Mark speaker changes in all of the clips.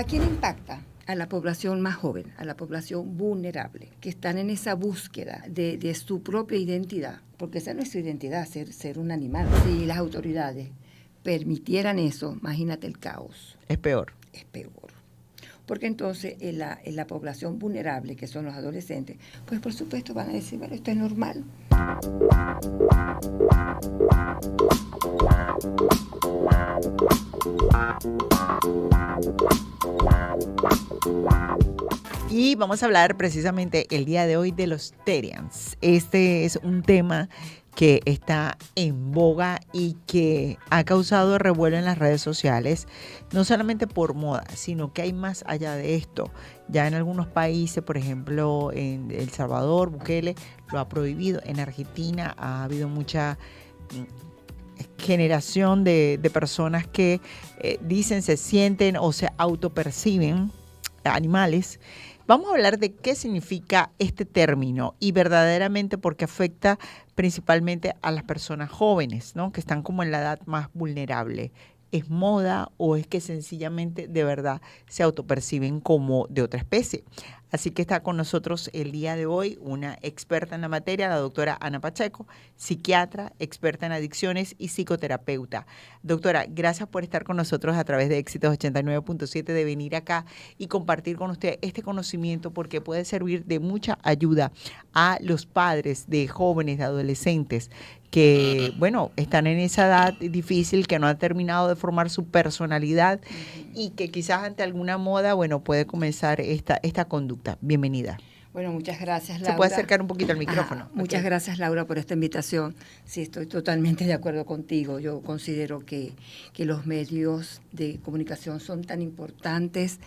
Speaker 1: quién impacta? A la población más joven, a la población vulnerable, que están en esa búsqueda de su propia identidad, porque esa no es su identidad, ser un animal. Si las autoridades permitieran eso, imagínate el caos.
Speaker 2: Es peor.
Speaker 1: Es peor. Porque entonces en la población vulnerable, que son los adolescentes, pues por supuesto van a decir, bueno, esto es normal.
Speaker 2: Y vamos a hablar precisamente el día de hoy de los Terians. Este es un tema que está en boga y que ha causado revuelo en las redes sociales, no solamente por moda, sino que hay más allá de esto. Ya en algunos países, por ejemplo, en El Salvador, Bukele lo ha prohibido. En Argentina ha habido mucha generación de personas que dicen, se sienten o se autoperciben animales. Vamos a hablar de qué significa este término y verdaderamente por qué afecta principalmente a las personas jóvenes, ¿no? Que están como en la edad más vulnerable. ¿Es moda o es que sencillamente de verdad se autoperciben como de otra especie? Así que está con nosotros el día de hoy una experta en la materia, la doctora Ana Pacheco, psiquiatra, experta en adicciones y psicoterapeuta. Doctora, gracias por estar con nosotros a través de Éxitos 89.7, de venir acá y compartir con usted este conocimiento, porque puede servir de mucha ayuda a los padres de jóvenes, de adolescentes que, bueno, están en esa edad difícil, que no han terminado de formar su personalidad y que quizás ante alguna moda, bueno, puede comenzar esta conducta. Bienvenida.
Speaker 1: Bueno, muchas gracias, Laura.
Speaker 2: Se puede acercar un poquito al micrófono.
Speaker 1: Ajá, muchas gracias, Laura, por esta invitación. Sí, estoy totalmente de acuerdo contigo. Yo considero que los medios de comunicación son tan importantes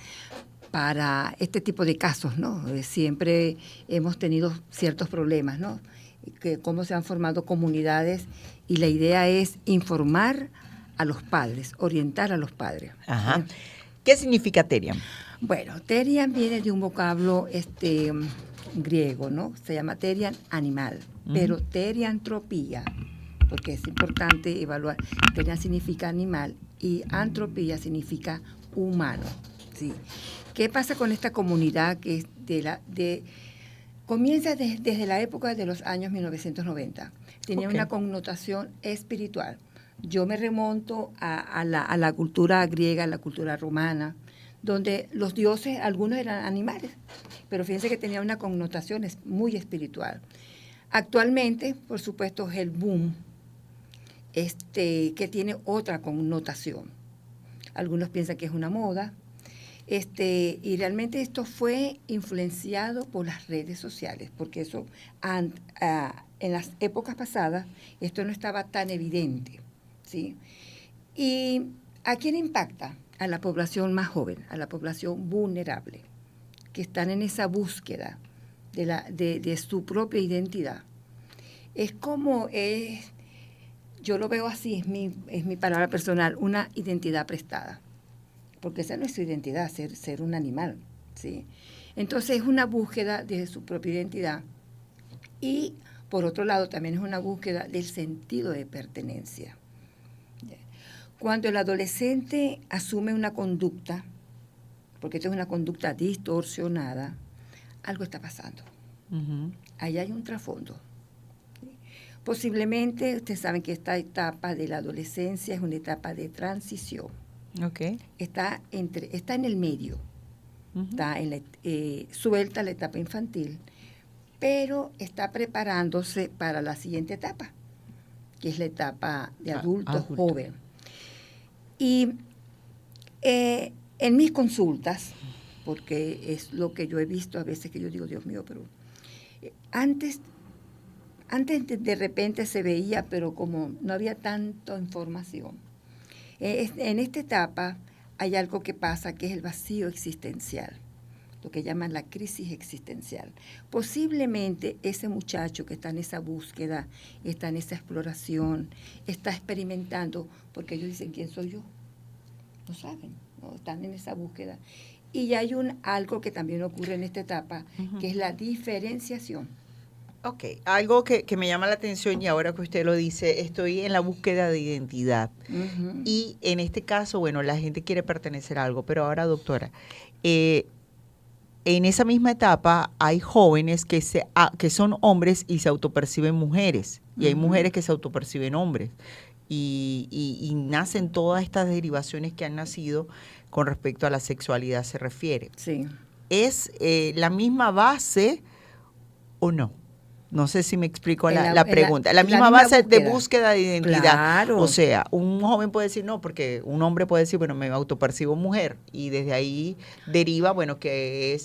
Speaker 1: para este tipo de casos, ¿no? Siempre hemos tenido ciertos problemas, ¿no? Que cómo se han formado comunidades y la idea es informar a los padres, orientar a los padres.
Speaker 2: Ajá. ¿Qué significa Terian?
Speaker 1: Bueno, Terian viene de un vocablo griego, ¿no? Se llama Terian animal, pero teriantropía, porque es importante evaluar. Terian significa animal y antropía significa humano, ¿sí? ¿Qué pasa con esta comunidad que es comienza desde la época de los años 1990? Tenía una connotación espiritual. Yo me remonto a la cultura griega, a la cultura romana, donde los dioses, algunos eran animales, pero fíjense que tenía una connotación muy espiritual. Actualmente, por supuesto, es el boom, que tiene otra connotación. Algunos piensan que es una moda, y realmente esto fue influenciado por las redes sociales, porque eso en las épocas pasadas esto no estaba tan evidente, ¿sí? ¿Y a quién impacta? A la población más joven, a la población vulnerable, que están en esa búsqueda de su propia identidad. Es como yo lo veo así, es mi palabra personal, una identidad prestada, porque esa no es su identidad, ser un animal, ¿sí? Entonces es una búsqueda de su propia identidad y, por otro lado, también es una búsqueda del sentido de pertenencia. Cuando el adolescente asume una conducta, porque esto es una conducta distorsionada, algo está pasando. Ahí hay un trasfondo. Posiblemente, ustedes saben que esta etapa de la adolescencia es una etapa de transición.
Speaker 2: Okay.
Speaker 1: Está en el medio, está suelta la etapa infantil, pero está preparándose para la siguiente etapa, que es la etapa de adulto. Joven. Y en mis consultas, porque es lo que yo he visto a veces que yo digo, Dios mío, pero antes de repente se veía, pero como no había tanta información. En esta etapa hay algo que pasa, que es el vacío existencial, lo que llaman la crisis existencial. Posiblemente ese muchacho que está en esa búsqueda, está en esa exploración, está experimentando, porque ellos dicen, ¿quién soy yo? No saben, ¿no? Están en esa búsqueda. Y hay algo que también ocurre en esta etapa, que es la diferenciación.
Speaker 2: Ok, algo que me llama la atención y ahora que usted lo dice, estoy en la búsqueda de identidad.
Speaker 1: Ujú.
Speaker 2: Y en este caso, bueno, la gente quiere pertenecer a algo, pero ahora, doctora, eh, en esa misma etapa hay jóvenes que son hombres y se autoperciben mujeres, y hay
Speaker 1: Ujú.
Speaker 2: mujeres que se autoperciben hombres, y nacen todas estas derivaciones que han nacido con respecto a la sexualidad se refiere.
Speaker 1: Sí.
Speaker 2: ¿Es la misma base o no? No sé si me explico
Speaker 1: En
Speaker 2: la pregunta. La
Speaker 1: la
Speaker 2: misma
Speaker 1: misma
Speaker 2: base de
Speaker 1: búsqueda.
Speaker 2: búsqueda de identidad. O
Speaker 1: Claro.
Speaker 2: sea, un joven puede decir no, porque un hombre puede decir, bueno, me autopercibo mujer y desde ahí deriva, bueno, que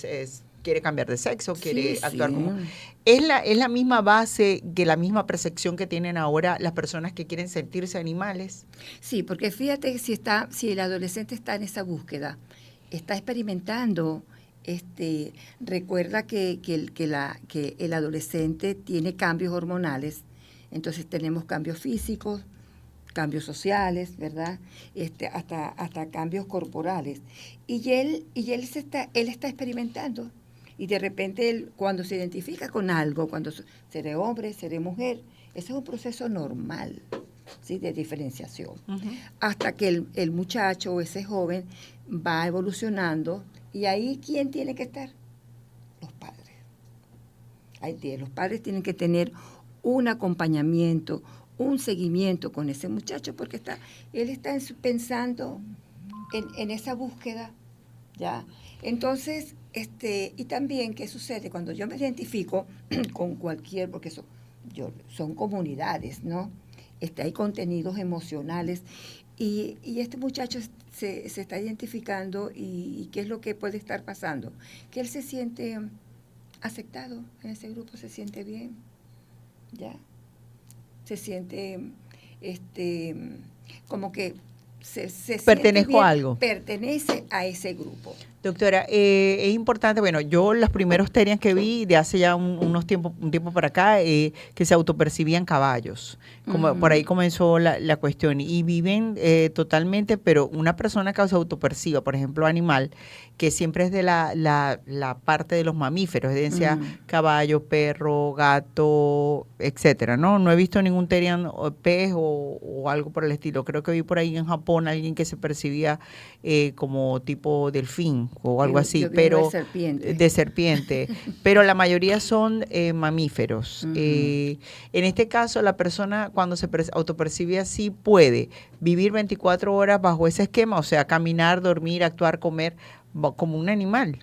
Speaker 2: quiere cambiar de sexo,
Speaker 1: Sí,
Speaker 2: quiere actuar
Speaker 1: sí.
Speaker 2: como... ¿Es la misma base que la misma percepción que tienen ahora las personas que quieren sentirse animales?
Speaker 1: Sí, porque fíjate que si el adolescente está en esa búsqueda, está experimentando, recuerda que el adolescente tiene cambios hormonales, entonces tenemos cambios físicos, cambios sociales, ¿verdad? Hasta cambios corporales. Él está experimentando. Y de repente él, cuando se identifica con algo, seré hombre, seré mujer, ese es un proceso normal, ¿sí? De diferenciación.
Speaker 2: Ujú.
Speaker 1: Hasta que el muchacho o ese joven va evolucionando. Y ahí, ¿quién tiene que estar? Los padres. Los padres tienen que tener un acompañamiento, un seguimiento con ese muchacho, porque él está pensando en esa búsqueda, ¿ya? Entonces, y también, ¿qué sucede? Cuando yo me identifico con cualquier, porque son comunidades, ¿no? Hay contenidos emocionales y este muchacho se está identificando y ¿qué es lo que puede estar pasando? Que él se siente aceptado en ese grupo, se siente bien, ¿ya? Se siente, este, como que se siente
Speaker 2: Pertenezco a
Speaker 1: bien,
Speaker 2: algo.
Speaker 1: pertenece a ese grupo.
Speaker 2: Doctora, es importante, bueno, yo los primeros terians que vi de hace ya un tiempo para acá, que se autopercibían caballos, como por ahí
Speaker 1: Ujú.
Speaker 2: comenzó la cuestión, y viven totalmente, pero una persona que se autoperciba, por ejemplo, animal, que siempre es de la parte de los mamíferos, es decir,
Speaker 1: Mm.
Speaker 2: caballo, perro, gato, etcétera, ¿no? No he visto ningún terian o pez o algo por el estilo. Creo que vi por ahí en Japón alguien que se percibía como tipo delfín o algo así,
Speaker 1: Yo vi uno de
Speaker 2: pero
Speaker 1: serpiente.
Speaker 2: de serpiente, pero la mayoría son mamíferos.
Speaker 1: Ujú.
Speaker 2: En este caso, la persona cuando se autopercibe así puede vivir 24 horas bajo ese esquema, o sea, caminar, dormir, actuar, comer como un animal.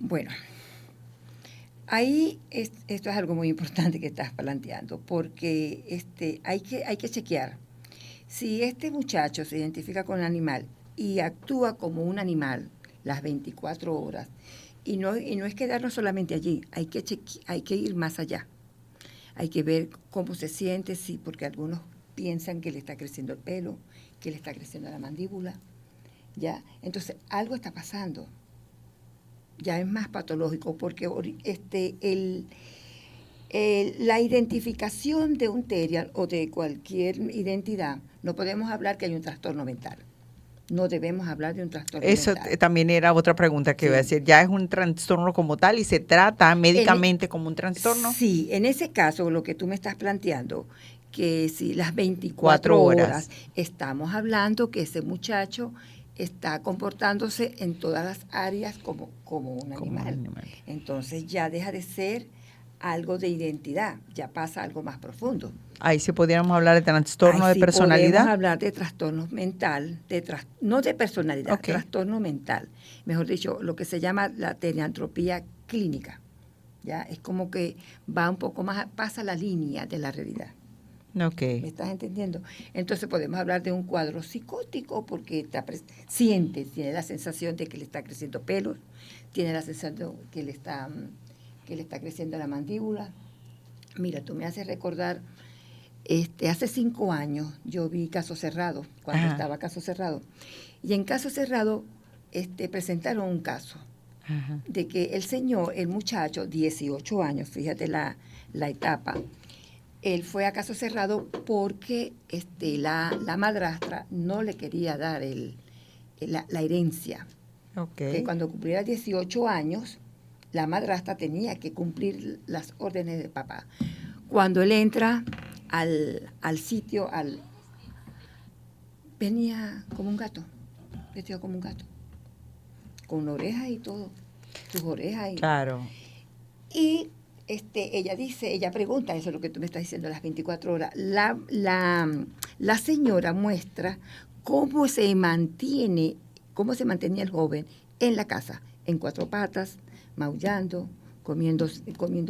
Speaker 1: Bueno, esto es algo muy importante que estás planteando, porque hay que chequear. Si este muchacho se identifica con el animal y actúa como un animal las 24 horas, y no es quedarnos solamente allí, hay que ir más allá. Hay que ver cómo se siente, sí, porque algunos piensan que le está creciendo el pelo, que le está creciendo la mandíbula, ¿ya? Entonces, algo está pasando. Ya es más patológico, porque la identificación de un terial o de cualquier identidad, no podemos hablar que hay un trastorno mental. No debemos hablar de un trastorno
Speaker 2: Eso
Speaker 1: mental.
Speaker 2: también era otra pregunta que iba a
Speaker 1: Sí.
Speaker 2: decir. ¿Ya es un trastorno como tal y se trata
Speaker 1: En,
Speaker 2: médicamente como un trastorno?
Speaker 1: sí, en ese caso, lo que tú me estás planteando, que si las
Speaker 2: 4
Speaker 1: 24 horas
Speaker 2: horas.
Speaker 1: estamos hablando que ese muchacho está comportándose en todas las áreas como un
Speaker 2: Como un
Speaker 1: animal.
Speaker 2: animal.
Speaker 1: Entonces ya deja de ser algo de identidad, ya pasa algo más profundo.
Speaker 2: Ahí sí podríamos hablar de
Speaker 1: Ahí
Speaker 2: trastorno de
Speaker 1: sí podemos
Speaker 2: personalidad.
Speaker 1: hablar de trastornos mental, no de personalidad,
Speaker 2: Ok.
Speaker 1: trastorno mental. Mejor dicho, lo que se llama la teriantropía clínica. ¿Ya? Es como que va un poco más, pasa la línea de la realidad.
Speaker 2: Ok.
Speaker 1: ¿Me estás entendiendo? Entonces podemos hablar de un cuadro psicótico porque tiene la sensación de que le está creciendo pelos, tiene la sensación que le está creciendo la mandíbula. Mira, tú me haces recordar, hace 5 años yo vi Caso Cerrado, cuando
Speaker 2: Ajá.
Speaker 1: estaba Caso Cerrado, y en Caso Cerrado presentaron un caso
Speaker 2: Ajá.
Speaker 1: de que el muchacho, 18 años, fíjate la etapa, él fue a Caso Cerrado porque la madrastra no le quería dar la herencia.
Speaker 2: Ok.
Speaker 1: Que cuando cumpliera 18 años, la madrastra tenía que cumplir las órdenes del papá. Cuando él entra al sitio, venía como un gato, vestido como un gato, con orejas y todo, sus orejas.
Speaker 2: Claro.
Speaker 1: Y ella pregunta, eso es lo que tú me estás diciendo, las 24 horas. La señora muestra cómo se mantenía el joven en la casa, en cuatro patas, maullando, comiendo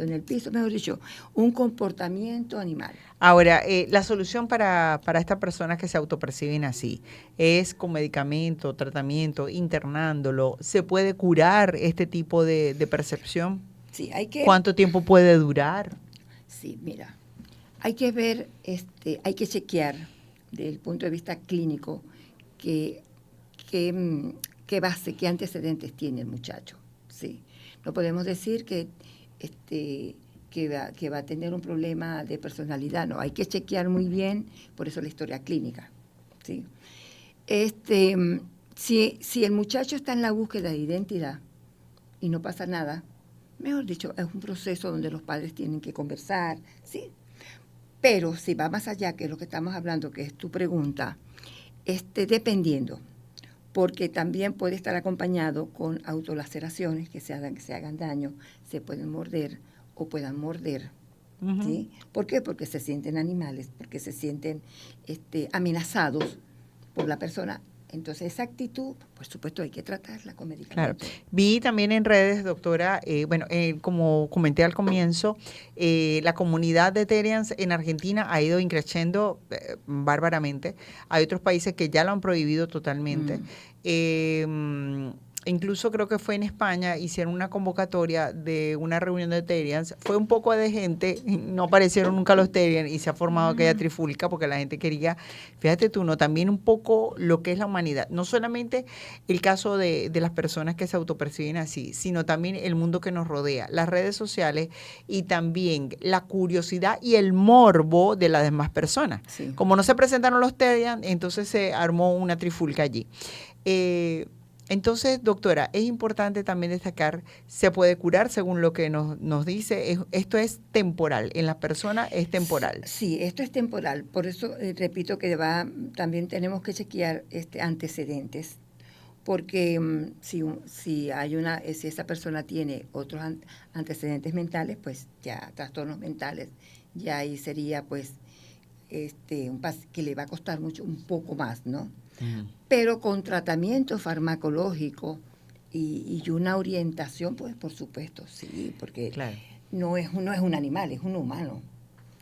Speaker 1: en el piso, mejor dicho, un comportamiento animal.
Speaker 2: Ahora, la solución para estas personas que se autoperciben así es con medicamento, tratamiento, internándolo. ¿Se puede curar este tipo de percepción?
Speaker 1: Sí,
Speaker 2: ¿Cuánto tiempo puede durar?
Speaker 1: Sí, mira, hay que ver, hay que chequear desde el punto de vista clínico qué base, qué antecedentes tiene el muchacho. Sí, no podemos decir que va a tener un problema de personalidad, no, hay que chequear muy bien, por eso la historia clínica. ¿Sí? Si el muchacho está en la búsqueda de identidad y no pasa nada, mejor dicho, es un proceso donde los padres tienen que conversar, ¿sí? Pero si va más allá, que es lo que estamos hablando, que es tu pregunta, dependiendo, porque también puede estar acompañado con autolaceraciones que se hagan daño, se pueden morder o puedan morder. Uh-huh. ¿Sí? ¿Por qué? Porque se sienten animales, porque se sienten amenazados por la persona. Entonces, esa actitud, por supuesto, hay que tratarla con medicamentos.
Speaker 2: Claro. Vi también en redes, doctora, como comenté al comienzo, la comunidad de Therians en Argentina ha ido increciendo bárbaramente. Hay otros países que ya lo han prohibido totalmente. Incluso creo que fue en España, hicieron una convocatoria de una reunión de Therians. Fue un poco de gente, no aparecieron nunca los Therians y se ha formado aquella trifulca porque la gente quería, fíjate tú, ¿no? También un poco lo que es la humanidad. No solamente el caso de las personas que se autoperciben así, sino también el mundo que nos rodea, las redes sociales y también la curiosidad y el morbo de las demás personas. Sí. Como no se presentaron los Therians, entonces se armó una trifulca allí. Entonces, doctora, es importante también destacar, se puede curar según lo que nos dice, esto es temporal, en las personas es temporal.
Speaker 1: Sí, esto es temporal, por eso repito que también tenemos que chequear antecedentes, porque si esa persona tiene otros antecedentes mentales, pues ya trastornos mentales, ya ahí sería pues que le va a costar un poco más, ¿no? Pero con tratamiento farmacológico y una orientación, pues por supuesto, sí, porque claro, no es un animal, es un humano.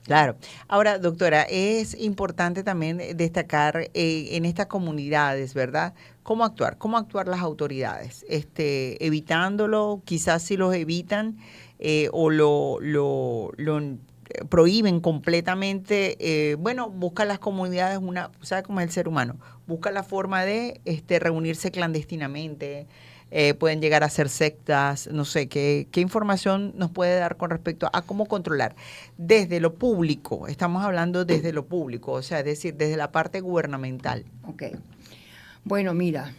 Speaker 2: Claro. Ahora, doctora, es importante también destacar en estas comunidades, ¿verdad? ¿Cómo actuar las autoridades? Evitándolo, quizás si los evitan o lo prohíben completamente, busca las comunidades, ¿sabe cómo es el ser humano? Busca la forma de reunirse clandestinamente, pueden llegar a ser sectas, no sé, ¿qué información nos puede dar con respecto a cómo controlar? Desde lo público, estamos hablando desde lo público, o sea, es decir, desde la parte gubernamental.
Speaker 1: Ok. Bueno, mira,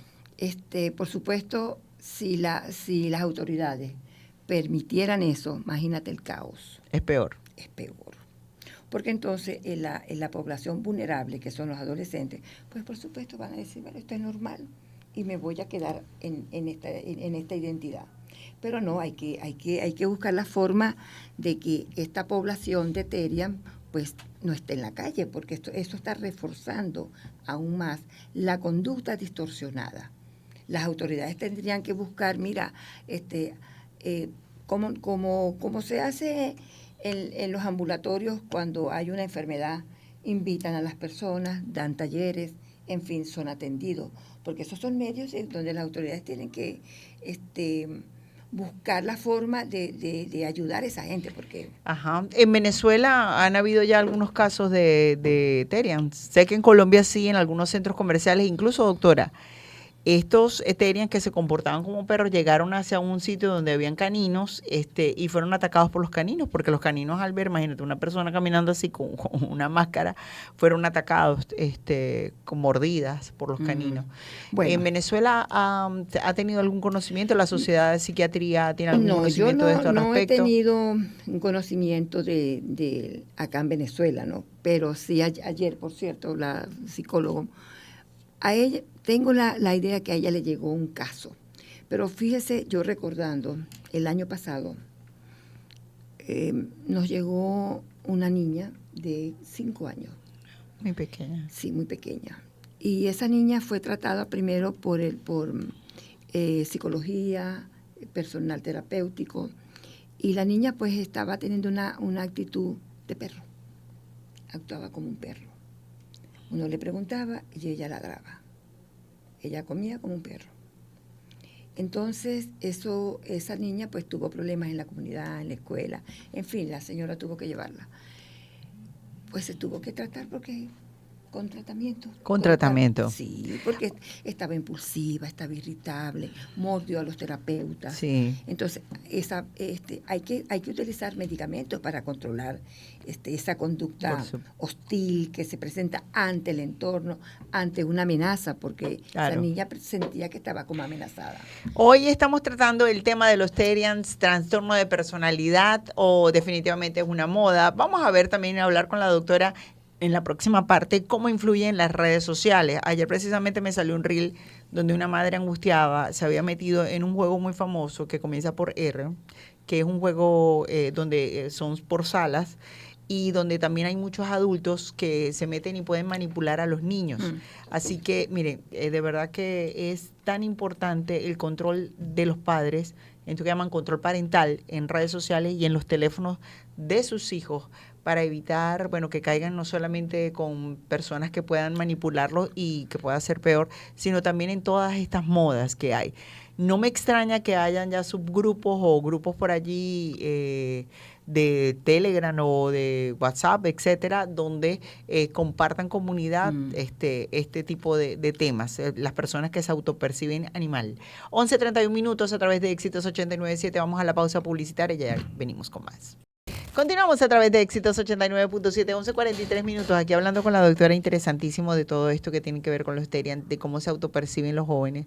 Speaker 1: por supuesto, si las autoridades permitieran eso, imagínate el caos.
Speaker 2: Es peor.
Speaker 1: Es peor. Porque entonces en la población vulnerable, que son los adolescentes, pues por supuesto van a decir, bueno, esto es normal y me voy a quedar en esta identidad. Pero no, hay que buscar la forma de que esta población de Therian pues no esté en la calle, porque eso está reforzando aún más la conducta distorsionada. Las autoridades tendrían que buscar, mira, cómo se hace en los ambulatorios cuando hay una enfermedad, invitan a las personas, dan talleres, en fin, son atendidos, porque esos son medios donde las autoridades tienen que buscar la forma de ayudar a esa gente. Porque
Speaker 2: Ajá. En Venezuela han habido ya algunos casos de Therian. Sé que en Colombia sí, en algunos centros comerciales, incluso, doctora, estos Etherians que se comportaban como perros llegaron hacia un sitio donde habían caninos y fueron atacados por los caninos, porque los caninos al ver, imagínate, una persona caminando así con una máscara, fueron atacados con mordidas por los caninos.
Speaker 1: Bueno.
Speaker 2: ¿En Venezuela ha tenido algún conocimiento? ¿La Sociedad de Psiquiatría tiene algún conocimiento de esto al respecto?
Speaker 1: No he tenido un conocimiento de acá en Venezuela, ¿no? Pero sí ayer, por cierto, la psicóloga, a ella, tengo la idea que a ella le llegó un caso. Pero fíjese, yo recordando, el año pasado nos llegó una niña de 5 años.
Speaker 2: Muy pequeña.
Speaker 1: Sí, muy pequeña. Y esa niña fue tratada primero por psicología, personal terapéutico, y la niña pues estaba teniendo una actitud de perro. Actuaba como un perro. Uno le preguntaba y ella ladraba. Ella comía como un perro. Entonces, esa niña pues tuvo problemas en la comunidad, en la escuela. En fin, la señora tuvo que llevarla. Pues se tuvo que tratar porque con tratamiento.
Speaker 2: Con tratamiento.
Speaker 1: Sí, porque estaba impulsiva, estaba irritable, mordió a los terapeutas.
Speaker 2: Sí.
Speaker 1: Entonces, hay que utilizar medicamentos para controlar esa conducta hostil que se presenta ante el entorno, ante una amenaza, porque la niña sentía que estaba como amenazada.
Speaker 2: Hoy estamos tratando el tema de los Therians, trastorno de personalidad o definitivamente es una moda. Vamos a ver también, hablar con la doctora en la próxima parte, cómo influyen las redes sociales. Ayer precisamente me salió un reel donde una madre angustiada se había metido en un juego muy famoso que comienza por R, que es un juego donde son por salas y donde también hay muchos adultos que se meten y pueden manipular a los niños. Así que, mire, de verdad que es tan importante el control de los padres, en esto que llaman control parental, en redes sociales y en los teléfonos de sus hijos, para evitar, bueno, que caigan no solamente con personas que puedan manipularlos y que pueda ser peor, sino también en todas estas modas que hay. No me extraña que hayan ya subgrupos o grupos por allí de Telegram o de WhatsApp, etcétera, donde compartan comunidad este tipo de temas, las personas que se autoperciben animal. 11:31 minutos a través de Éxitos 89.7. Vamos a la pausa publicitaria y ya venimos con más. Continuamos a través de Éxitos 89.7, 11:43 minutos, aquí hablando con la doctora, interesantísimo de todo esto que tiene que ver con los Therians, de cómo se autoperciben los jóvenes.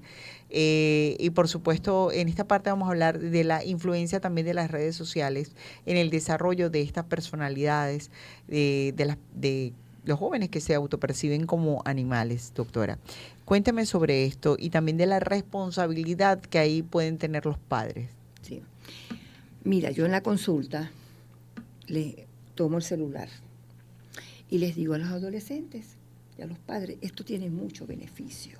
Speaker 2: Y por supuesto, en esta parte vamos a hablar de la influencia también de las redes sociales en el desarrollo de estas personalidades, de los jóvenes que se autoperciben como animales, doctora. Cuéntame sobre esto y también de la responsabilidad que ahí pueden tener los padres.
Speaker 1: Sí. Mira, yo en la consulta le tomo el celular y les digo a los adolescentes y a los padres, esto tiene mucho beneficio,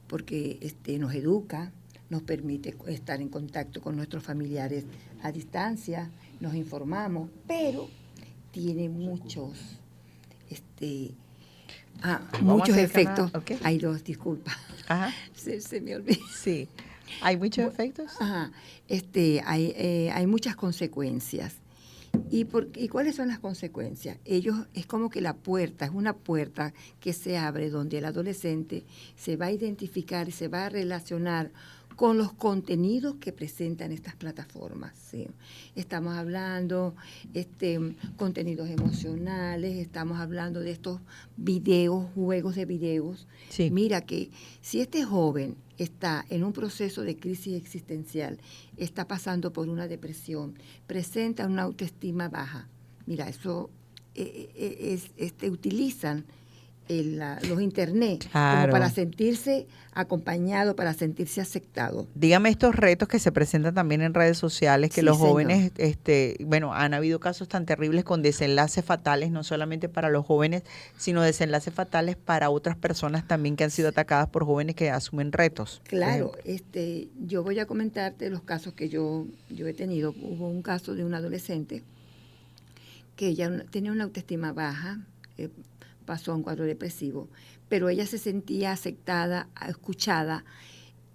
Speaker 1: porque nos educa, nos permite estar en contacto con nuestros familiares a distancia, nos informamos, pero tiene muchos efectos. Okay. Hay dos, disculpa.
Speaker 2: Ajá.
Speaker 1: Se me olvidó.
Speaker 2: Sí. ¿Hay muchos efectos?
Speaker 1: Ajá. Hay muchas consecuencias. ¿Y cuáles son las consecuencias? Es como que es una puerta que se abre donde el adolescente se va a identificar y se va a relacionar con los contenidos que presentan estas plataformas. ¿Sí? Estamos hablando contenidos emocionales, estamos hablando de estos videos, juegos de videos.
Speaker 2: Sí.
Speaker 1: Mira que si este joven está en un proceso de crisis existencial, está pasando por una depresión, presenta una autoestima baja, mira, eso utilizan los internet, claro, como para sentirse acompañado, para sentirse aceptado.
Speaker 2: Dígame estos retos que se presentan también en redes sociales, que sí, los jóvenes, han habido casos tan terribles con desenlaces fatales, no solamente para los jóvenes, sino desenlaces fatales para otras personas también que han sido atacadas por jóvenes que asumen retos.
Speaker 1: Claro, yo voy a comentarte los casos que yo he tenido. Hubo un caso de un adolescente que ella tenía una autoestima baja, pasó a un cuadro depresivo, pero ella se sentía aceptada, escuchada.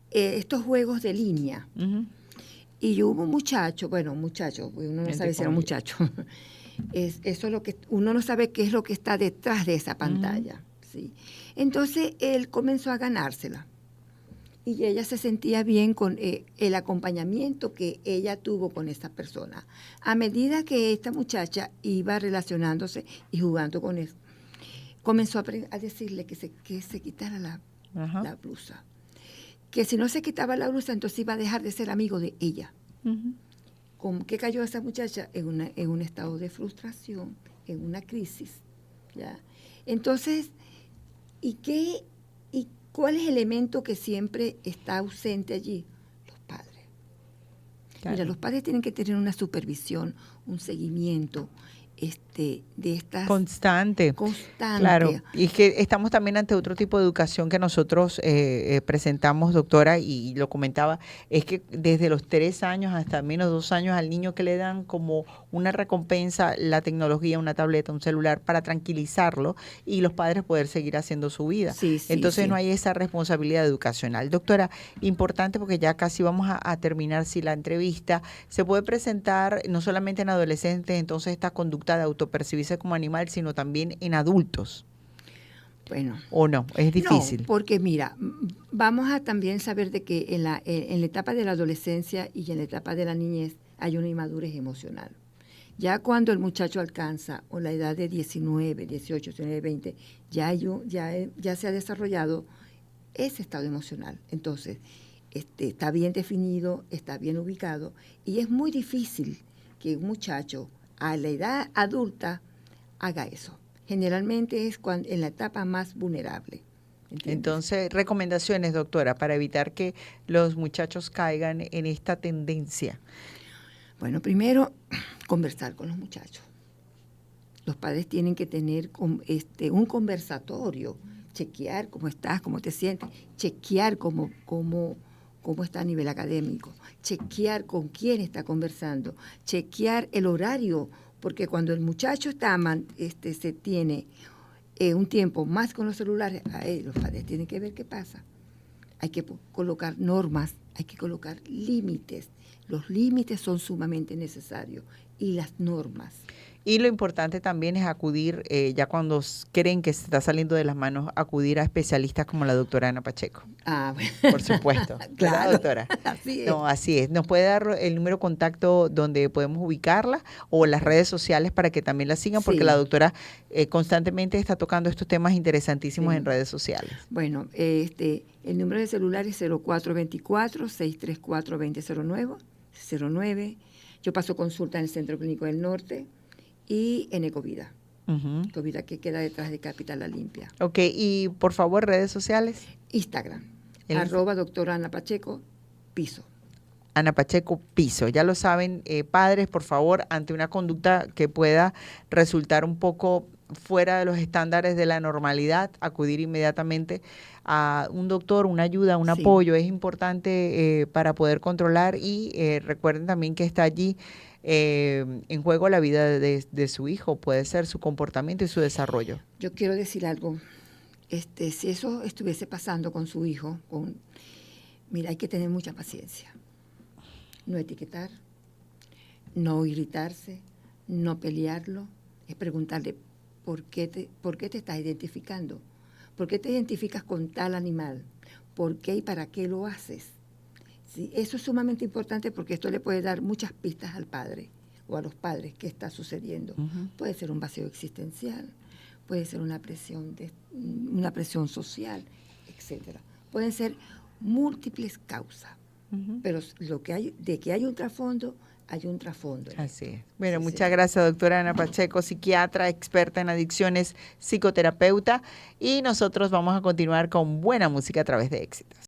Speaker 1: Estos juegos de línea. Uh-huh. Y hubo un muchacho, uno no sabe si era un muchacho. Eso es lo que uno no sabe qué es lo que está detrás de esa pantalla. Uh-huh. ¿Sí? Entonces él comenzó a ganársela. y ella se sentía bien con el acompañamiento que ella tuvo con esta persona. A medida que esta muchacha iba relacionándose y jugando con él, comenzó a decirle que se quitara la blusa. Que si no se quitaba la blusa, entonces iba a dejar de ser amigo de ella. ¿Con qué cayó esa muchacha? En un estado de frustración, en una crisis. ¿Ya? Entonces, ¿y cuál es el elemento que siempre está ausente allí? Los padres. Claro. Mira, los padres tienen que tener una supervisión, un seguimiento de estas...
Speaker 2: Constante. Claro, y es que estamos también ante otro tipo de educación que nosotros presentamos, doctora, y lo comentaba, es que desde los 3 años hasta menos de 2 años al niño que le dan como una recompensa la tecnología, una tableta, un celular, para tranquilizarlo y los padres poder seguir haciendo su vida. Entonces no hay esa responsabilidad educacional. Doctora, importante porque ya casi vamos a terminar la entrevista, se puede presentar no solamente en adolescentes, entonces esta conducta de autopercibirse como animal, sino también en adultos.
Speaker 1: Bueno.
Speaker 2: ¿O no? Es difícil.
Speaker 1: No, porque mira, vamos a también saber de que en la etapa de la adolescencia y en la etapa de la niñez hay una inmadurez emocional. Ya cuando el muchacho alcanza o la edad de 19, 18, 19, 20, ya se ha desarrollado ese estado emocional. Entonces, está bien definido, está bien ubicado y es muy difícil que un muchacho a la edad adulta haga eso. Generalmente es en la etapa más vulnerable. ¿Entiendes?
Speaker 2: Entonces, recomendaciones, doctora, para evitar que los muchachos caigan en esta tendencia.
Speaker 1: Bueno, primero, conversar con los muchachos. Los padres tienen que tener un conversatorio, chequear cómo estás, cómo te sientes, chequear cómo está a nivel académico, chequear con quién está conversando, chequear el horario, porque cuando el muchacho se tiene un tiempo más con los celulares, los padres tienen que ver qué pasa. Hay que colocar normas, hay que colocar límites. Los límites son sumamente necesarios y las normas.
Speaker 2: Y lo importante también es acudir, ya cuando creen que se está saliendo de las manos, acudir a especialistas como la doctora Ana Pacheco.
Speaker 1: Bueno.
Speaker 2: Por supuesto.
Speaker 1: Claro,
Speaker 2: doctora.
Speaker 1: Así es.
Speaker 2: No, así es. ¿Nos puede dar el número de contacto donde podemos ubicarla o las redes sociales para que también la sigan? Porque la doctora constantemente está tocando estos temas interesantísimos en redes sociales.
Speaker 1: Bueno, el número de celular es 0424-634-2009. Yo paso consulta en el Centro Clínico del Norte y en Ecovida. Ecovida, que queda detrás de Capital La Limpia.
Speaker 2: Ok, y por favor, redes sociales.
Speaker 1: Instagram, @doctora Ana Pacheco, piso.
Speaker 2: Ana Pacheco, piso. Ya lo saben, padres, por favor, ante una conducta que pueda resultar un poco fuera de los estándares de la normalidad, acudir inmediatamente a un doctor, una ayuda, un apoyo. Es importante para poder controlar y recuerden también que está allí en juego la vida de su hijo, puede ser su comportamiento y su desarrollo.
Speaker 1: Yo quiero decir algo. Si eso estuviese pasando con su hijo, mira, hay que tener mucha paciencia. No etiquetar, no irritarse, no pelearlo, es preguntarle ¿por qué te estás identificando? ¿Por qué te identificas con tal animal? ¿Por qué y para qué lo haces? Sí, eso es sumamente importante porque esto le puede dar muchas pistas al padre o a los padres qué está sucediendo. Puede ser un vacío existencial, puede ser una presión social, etcétera. Pueden ser múltiples causas, pero de que hay un trasfondo, hay un trasfondo.
Speaker 2: Así es. Bueno, muchas gracias, doctora Ana Pacheco, psiquiatra, experta en adicciones, psicoterapeuta, y nosotros vamos a continuar con buena música a través de Éxitos.